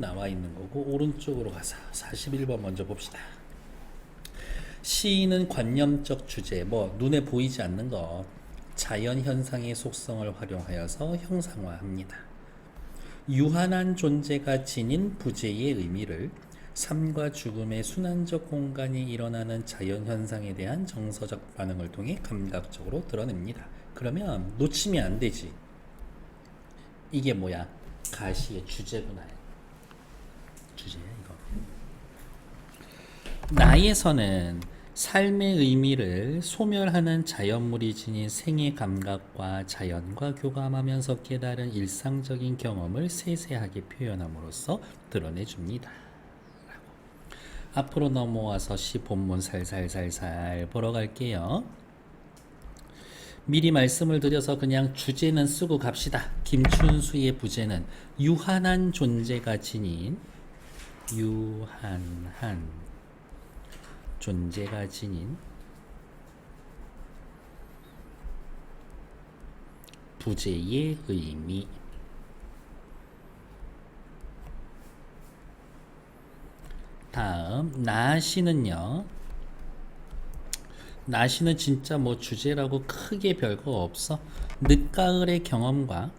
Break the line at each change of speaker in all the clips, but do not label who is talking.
나와 있는 거고 오른쪽으로 가서 41번 먼저 봅시다. 시인은 관념적 주제, 눈에 보이지 않는 것, 자연 현상의 속성을 활용하여서 형상화합니다. 유한한 존재가 지닌 부재의 의미를 삶과 죽음의 순환적 공간이 일어나는 자연 현상에 대한 정서적 반응을 통해 감각적으로 드러냅니다. 그러면 놓치면 안 되지. 이게 뭐야? 가시의 주제구나. 주제야 이거. 나에서는 삶의 의미를 소멸하는 자연물이 지닌 생의 감각과 자연과 교감하면서 깨달은 일상적인 경험을 세세하게 표현함으로써 드러내줍니다. 앞으로 넘어와서 시 본문 살살살살 보러 갈게요. 미리 말씀을 드려서 그냥 주제는 쓰고 갑시다. 김춘수의 부제는 유한한 존재가 지닌 부재의 의미. 다음 나시는요. 나시는 진짜 주제라고 크게 별거 없어. 늦가을의 경험과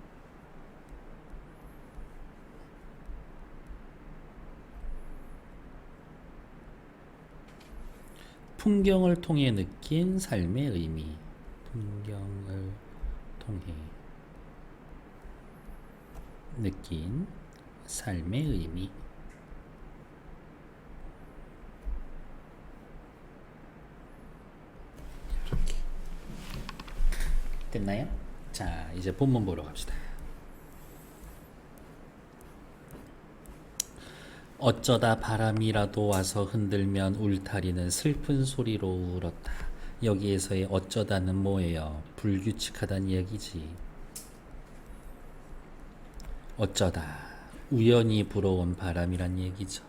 풍경을 통해 느낀 삶의 의미. 풍경을 통해 느낀 삶의 의미. 이렇게 됐나요? 자, 이제 본문 보러 갑시다. 어쩌다 바람이라도 와서 흔들면 울타리는 슬픈 소리로 울었다. 여기에서의 어쩌다는 뭐예요? 불규칙하다는 얘기지. 어쩌다 우연히 불어온 바람이란 얘기죠.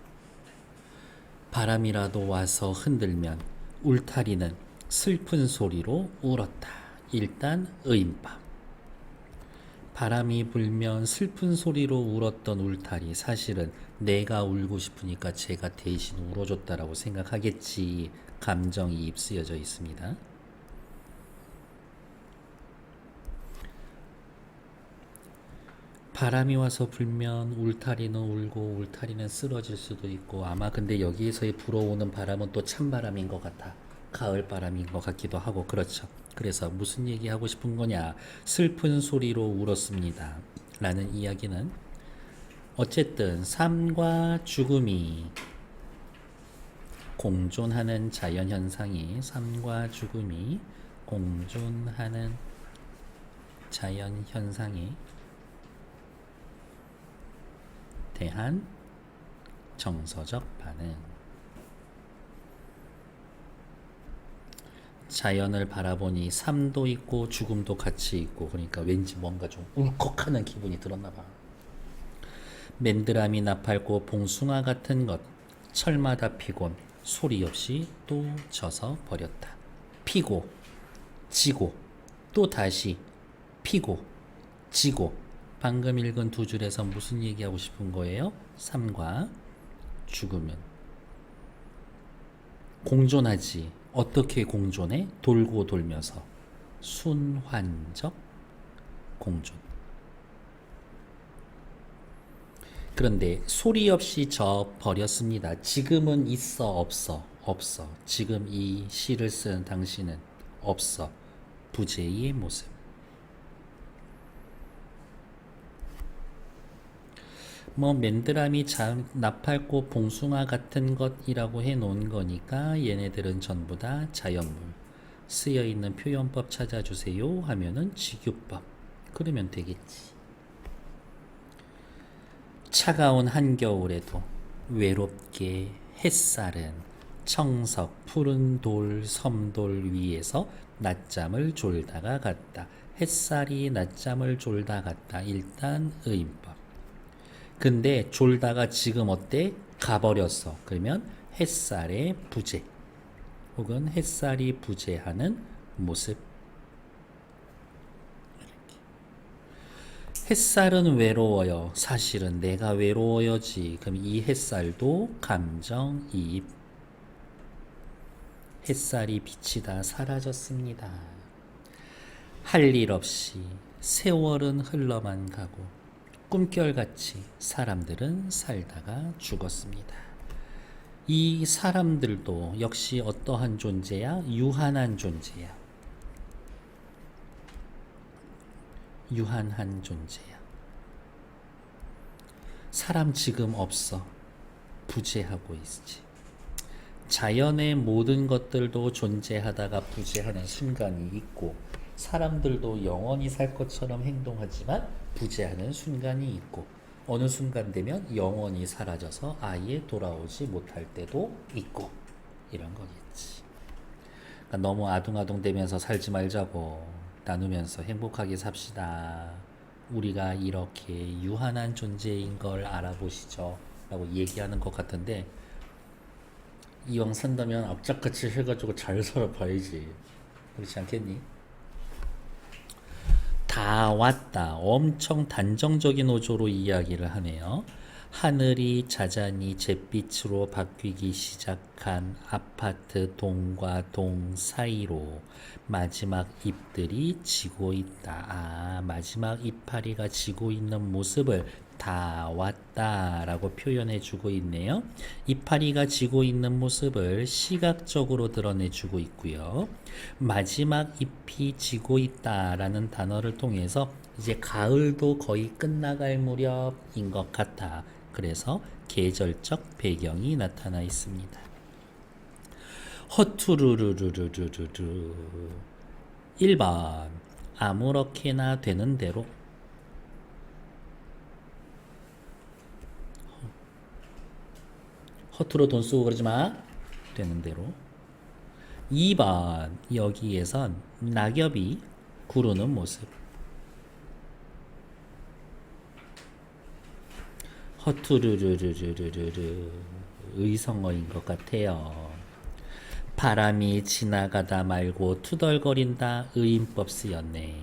바람이라도 와서 흔들면 울타리는 슬픈 소리로 울었다. 일단 의인법. 바람이 불면 슬픈 소리로 울었던 울타리, 사실은 내가 울고 싶으니까 제가 대신 울어줬다라고 생각하겠지. 감정이입 쓰여져 있습니다. 바람이 와서 불면 울타리는 울고 울타리는 쓰러질 수도 있고, 아마 근데 여기에서의 불어오는 바람은 또 찬바람인 것 같아. 가을 바람인 것 같기도 하고. 그렇죠. 그래서 무슨 얘기하고 싶은 거냐, 슬픈 소리로 울었습니다 라는 이야기는 어쨌든 삶과 죽음이 공존하는 자연현상이, 삶과 죽음이 공존하는 자연현상에 대한 정서적 반응. 자연을 바라보니 삶도 있고 죽음도 같이 있고, 그러니까 왠지 뭔가 좀 울컥하는 기분이 들었나 봐. 맨드라미 나팔꽃 봉숭아 같은 것, 철마다 피곤 소리 없이 또 져서 버렸다. 피고 지고 또 다시 피고 지고. 방금 읽은 두 줄에서 무슨 얘기하고 싶은 거예요? 삶과 죽음은 공존하지. 어떻게 공존해? 돌고 돌면서. 순환적 공존. 그런데 소리 없이 져 버렸습니다. 지금은 있어 없어? 없어. 지금 이 시를 쓴 당신은 없어. 부재의 모습. 맨드라미, 나팔꽃, 봉숭아 같은 것이라고 해놓은 거니까 얘네들은 전부 다 자연물. 쓰여있는 표현법 찾아주세요 하면은 직유법. 그러면 되겠지. 차가운 한겨울에도 외롭게 햇살은 청석, 푸른 돌, 섬돌 위에서 낮잠을 졸다가 갔다. 햇살이 낮잠을 졸다 갔다. 일단 의인법. 근데 졸다가 지금 어때? 가버렸어. 그러면 햇살의 부재, 혹은 햇살이 부재하는 모습. 햇살은 외로워요. 사실은 내가 외로워요지. 그럼 이 햇살도 감정이입. 햇살이 비치다 사라졌습니다. 할 일 없이 세월은 흘러만 가고 꿈결같이 사람들은 살다가 죽었습니다. 이 사람들도 역시 어떠한 존재야? 유한한 존재야. 유한한 존재야. 사람 지금 없어. 부재하고 있지. 자연의 모든 것들도 존재하다가 부재하는 순간이 있고 사람들도 영원히 살 것처럼 행동하지만 부재하는 순간이 있고 어느 순간 되면 영원히 사라져서 아예 돌아오지 못할 때도 있고 이런 거겠지. 그러니까 너무 아둥아둥 되면서 살지 말자고 나누면서 행복하게 삽시다. 우리가 이렇게 유한한 존재인 걸 알아보시죠 라고 얘기하는 것 같은데 이왕 산다면 악착같이 해가지고 잘 살아봐야지. 그렇지 않겠니? 다 왔다. 엄청 단정적인 어조로 이야기를 하네요. 하늘이 자잔히 잿빛으로 바뀌기 시작한 아파트 동과 동 사이로 마지막 잎들이 지고 있다. 마지막 이파리가 지고 있는 모습을 다 왔다 라고 표현해 주고 있네요. 이파리가 지고 있는 모습을 시각적으로 드러내 주고 있고요. 마지막 잎이 지고 있다 라는 단어를 통해서 이제 가을도 거의 끝나갈 무렵인 것 같아. 그래서 계절적 배경이 나타나 있습니다. 허투루루루루루루 1번 아무렇게나 되는 대로 허투루 돈 쓰고 그러지 마. 되는 대로. 2번 여기에선 낙엽이 구르는 모습. 허투루루루루루루 의성어인 것 같아요. 바람이 지나가다 말고 투덜거린다. 의인법 쓰였네.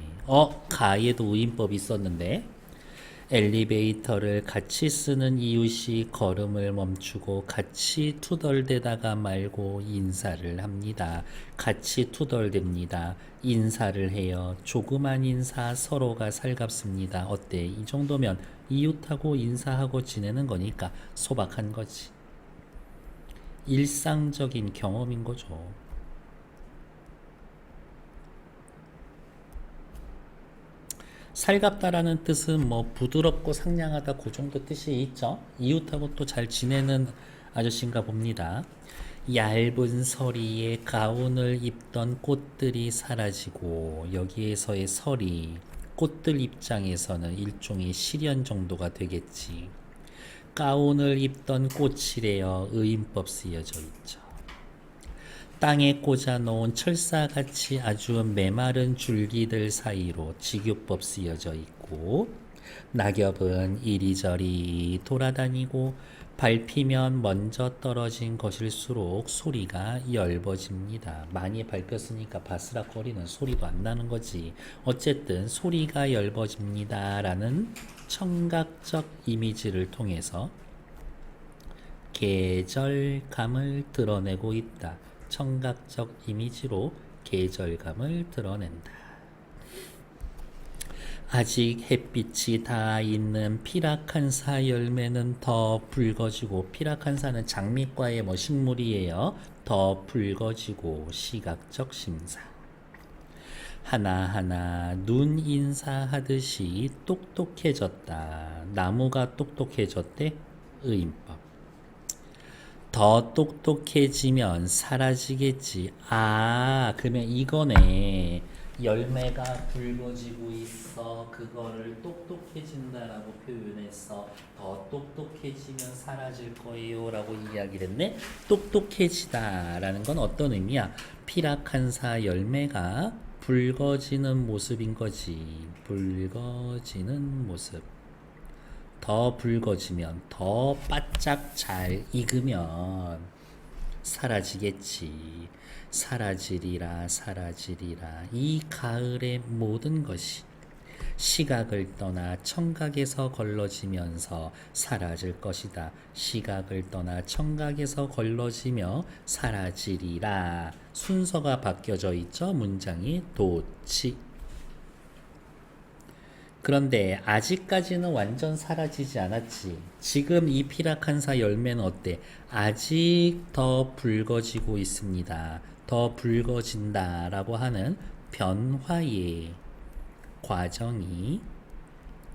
가에도 의인법이 있었는데 엘리베이터를 같이 쓰는 이웃이 걸음을 멈추고 같이 투덜대다가 말고 인사를 합니다. 같이 투덜댑니다. 인사를 해요. 조그만 인사 서로가 살갑습니다. 어때? 이 정도면 이웃하고 인사하고 지내는 거니까 소박한 거지. 일상적인 경험인 거죠. 살갑다라는 뜻은 뭐 부드럽고 상냥하다 그 정도 뜻이 있죠. 이웃하고 또 잘 지내는 아저씨인가 봅니다. 얇은 서리에 가운을 입던 꽃들이 사라지고 여기에서의 서리, 꽃들 입장에서는 일종의 시련 정도가 되겠지. 가운을 입던 꽃이래요. 의인법 쓰여져 있죠. 땅에 꽂아놓은 철사같이 아주 메마른 줄기들 사이로 직유법 쓰여져 있고 낙엽은 이리저리 돌아다니고 밟히면 먼저 떨어진 것일수록 소리가 엷어집니다. 많이 밟혔으니까 바스락거리는 소리도 안 나는 거지. 어쨌든 소리가 엷어집니다 라는 청각적 이미지를 통해서 계절감을 드러내고 있다. 청각적 이미지로 계절감을 드러낸다. 아직 햇빛이 닿아 있는 피라칸사 열매는 더 붉어지고, 피라칸사는 장미과의 식물이에요. 더 붉어지고 시각적 심사. 하나하나 눈 인사하듯이 똑똑해졌다. 나무가 똑똑해졌대. 의인법. 더 똑똑해지면 사라지겠지. 그러면 이거네. 열매가 붉어지고 있어. 그거를 똑똑해진다라고 표현했어. 더 똑똑해지면 사라질 거예요 라고 이야기를 했네. 똑똑해지다라는 건 어떤 의미야? 피라칸사 열매가 붉어지는 모습인 거지. 붉어지는 모습. 더 붉어지면, 더 바짝 잘 익으면 사라지겠지. 사라지리라, 사라지리라. 이 가을의 모든 것이 시각을 떠나 청각에서 걸러지면서 사라질 것이다. 시각을 떠나 청각에서 걸러지며 사라지리라. 순서가 바뀌어져 있죠. 문장이 도치. 그런데 아직까지는 완전 사라지지 않았지. 지금 이 피라칸사 열매는 어때? 아직 더 붉어지고 있습니다. 더 붉어진다 라고 하는 변화의 과정이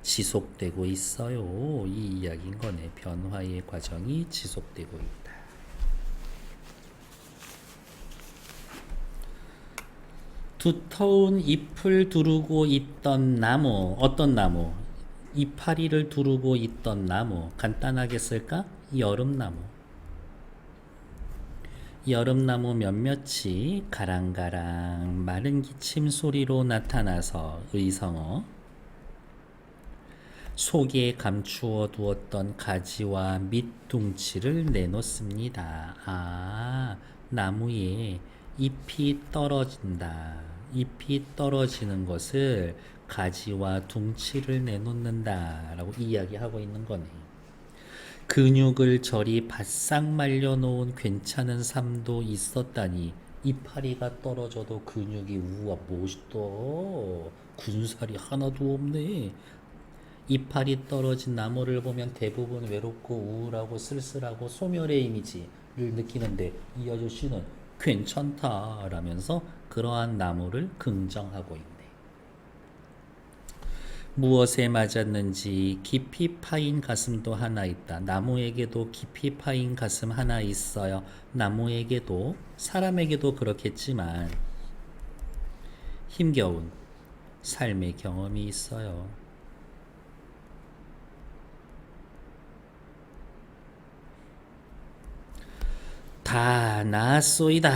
지속되고 있어요. 이 이야기인 거네. 변화의 과정이 지속되고 있다. 두터운 잎을 두르고 있던 나무. 어떤 나무? 이파리를 두르고 있던 나무. 간단하게 쓸까? 여름나무. 여름나무 몇몇이 가랑가랑 마른 기침 소리로 나타나서 의성어. 속에 감추어 두었던 가지와 밑둥치를 내놓습니다. 아, 나무에 잎이 떨어진다. 잎이 떨어지는 것을 가지와 둥치를 내놓는다 라고 이야기하고 있는 거네. 근육을 저리 바싹 말려놓은 괜찮은 삶도 있었다니. 이파리가 떨어져도 근육이 우와 멋있다. 군살이 하나도 없네. 이파리 떨어진 나무를 보면 대부분 외롭고 우울하고 쓸쓸하고 소멸의 이미지를 느끼는데 이 아저씨는 괜찮다라면서 그러한 나무를 긍정하고 있네. 무엇에 맞았는지 깊이 파인 가슴도 하나 있다. 나무에게도 깊이 파인 가슴 하나 있어요. 나무에게도 사람에게도 그렇겠지만 힘겨운 삶의 경험이 있어요. 다 나았소이다.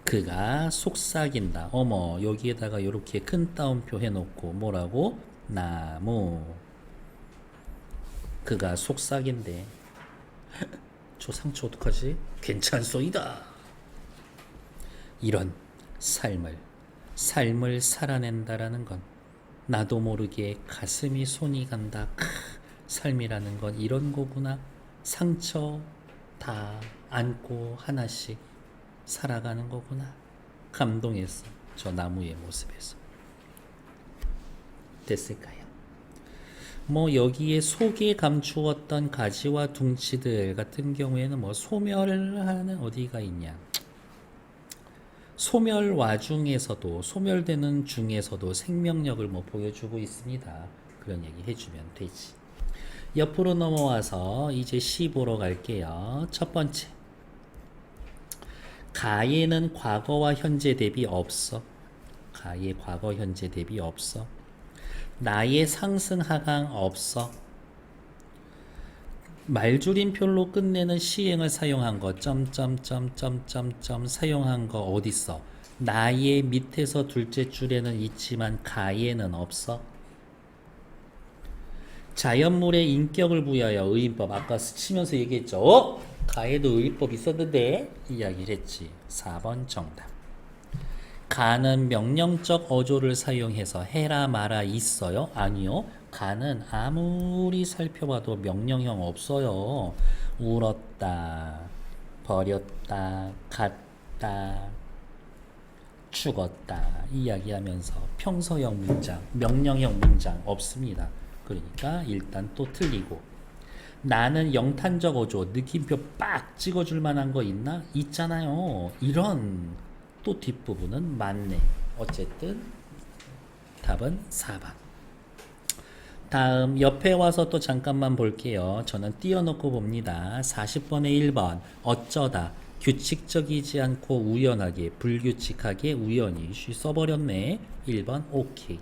그가 속삭인다. 어머, 여기에다가 이렇게 큰 따옴표 해놓고 뭐라고? 나무. 그가 속삭인대. 저 상처 어떡하지? 괜찮소이다. 이런 삶을 살아낸다라는 건 나도 모르게 가슴이 손이 간다. 삶이라는 건 이런 거구나. 상처 다 안고 하나씩 살아가는 거구나. 감동했어. 저 나무의 모습에서. 됐을까요? 뭐 여기에 속에 감추었던 가지와 둥치들 같은 경우에는 뭐 소멸하는 어디가 있냐. 소멸 와중에서도 소멸되는 중에서도 생명력을 뭐 보여주고 있습니다. 그런 얘기 해주면 되지. 옆으로 넘어와서 이제 시 보러 갈게요. 첫 번째. 가에는 과거와 현재 대비 없어. 가의 과거 현재 대비 없어. 나의 상승 하강 없어. 말줄임표로 끝내는 시행을 사용한 거 점점점점점점 사용한 거 어딨어? 나의 밑에서 둘째 줄에는 있지만 가에는 없어. 자연물에 인격을 부여하여 의인법. 아까 스치면서 얘기했죠. 가에도 의인법 있었는데 이야기를 했지. 4번 정답. 가는 명령적 어조를 사용해서 해라 마라 있어요? 아니요. 가는 아무리 살펴봐도 명령형 없어요. 울었다, 버렸다, 갔다, 죽었다 이야기하면서 평서형 문장, 명령형 문장 없습니다. 그러니까 일단 또 틀리고. 나는 영탄적 어조, 느낌표 빡 찍어줄 만한 거 있나? 있잖아요. 이런 또 뒷부분은 맞네. 어쨌든 답은 4번. 다음 옆에 와서 또 잠깐만 볼게요. 저는 띄워놓고 봅니다. 40번에 1번 어쩌다 규칙적이지 않고 우연하게 불규칙하게 우연히 써버렸네. 1번 오케이.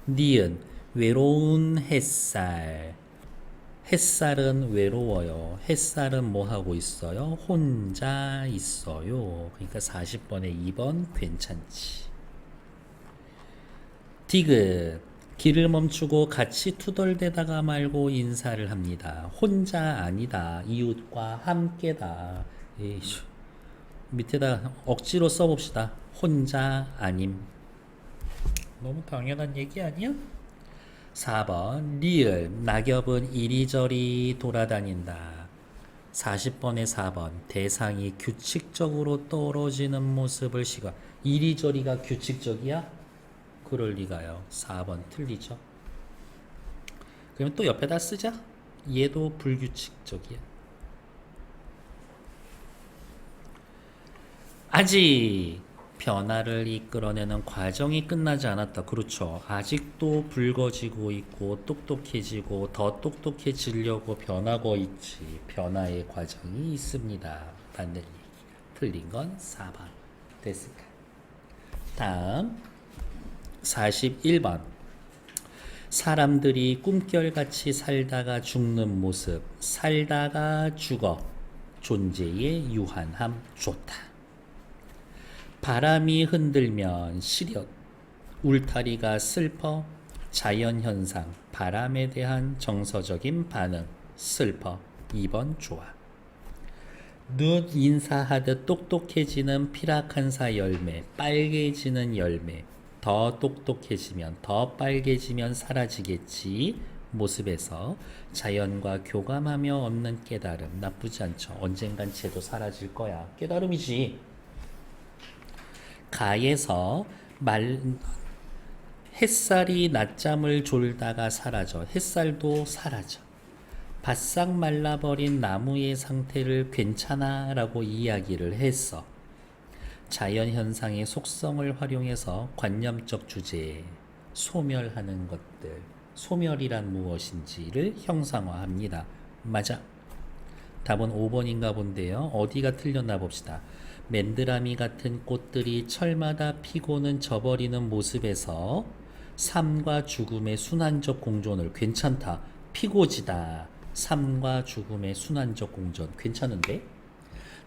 니은 외로운 햇살. 햇살은 외로워요. 햇살은 뭐 하고 있어요? 혼자 있어요. 그러니까 40번에 2번 괜찮지. 디귿 길을 멈추고 같이 투덜대다가 말고 인사를 합니다. 혼자 아니다. 이웃과 함께다. 에이씨. 밑에다 억지로 써봅시다. 혼자 아님. 너무 당연한 얘기 아니야? 4번 리을 낙엽은 이리저리 돌아다닌다. 40번에 4번 대상이 규칙적으로 떨어지는 모습을 시각. 이리저리가 규칙적이야? 그럴 리가요. 4번 틀리죠. 그러면 또 옆에다 쓰자. 얘도 불규칙적이야. 아직 변화를 이끌어내는 과정이 끝나지 않았다. 그렇죠. 아직도 붉어지고 있고 똑똑해지고 더 똑똑해지려고 변하고 있지. 변화의 과정이 있습니다. 맞는 얘기. 틀린 건 4번. 됐을까? 다음 41번. 사람들이 꿈결같이 살다가 죽는 모습. 살다가 죽어. 존재의 유한함 좋다. 바람이 흔들면 시력, 울타리가 슬퍼, 자연현상, 바람에 대한 정서적인 반응, 슬퍼, 2번 좋아. 눈 인사하듯 똑똑해지는 피라칸사 열매, 빨개지는 열매, 더 똑똑해지면, 더 빨개지면 사라지겠지. 모습에서 자연과 교감하며 얻는 깨달음, 나쁘지 않죠. 언젠간 쟤도 사라질 거야. 깨달음이지. 가에서 햇살이 낮잠을 졸다가 사라져. 햇살도 사라져. 바싹 말라버린 나무의 상태를 괜찮아 라고 이야기를 했어. 자연현상의 속성을 활용해서 관념적 주제에 소멸하는 것들, 소멸이란 무엇인지를 형상화합니다. 맞아. 답은 5번인가 본데요. 어디가 틀렸나 봅시다. 맨드라미 같은 꽃들이 철마다 피고는 져버리는 모습에서 삶과 죽음의 순환적 공존을 괜찮다. 피고지다. 삶과 죽음의 순환적 공존 괜찮은데?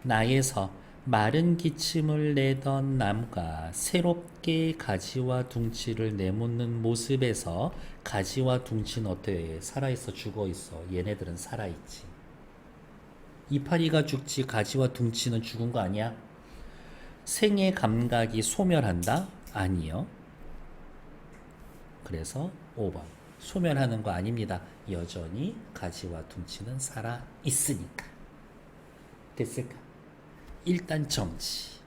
나에서 마른 기침을 내던 나무가 새롭게 가지와 둥치를 내놓는 모습에서 가지와 둥치는 어때? 살아있어 죽어있어? 얘네들은 살아있지. 이파리가 죽지 가지와 둥치는 죽은 거 아니야? 생의 감각이 소멸한다? 아니요. 그래서 5번 소멸하는 거 아닙니다. 여전히 가지와 둥치는 살아 있으니까. 됐을까? 일단 정지.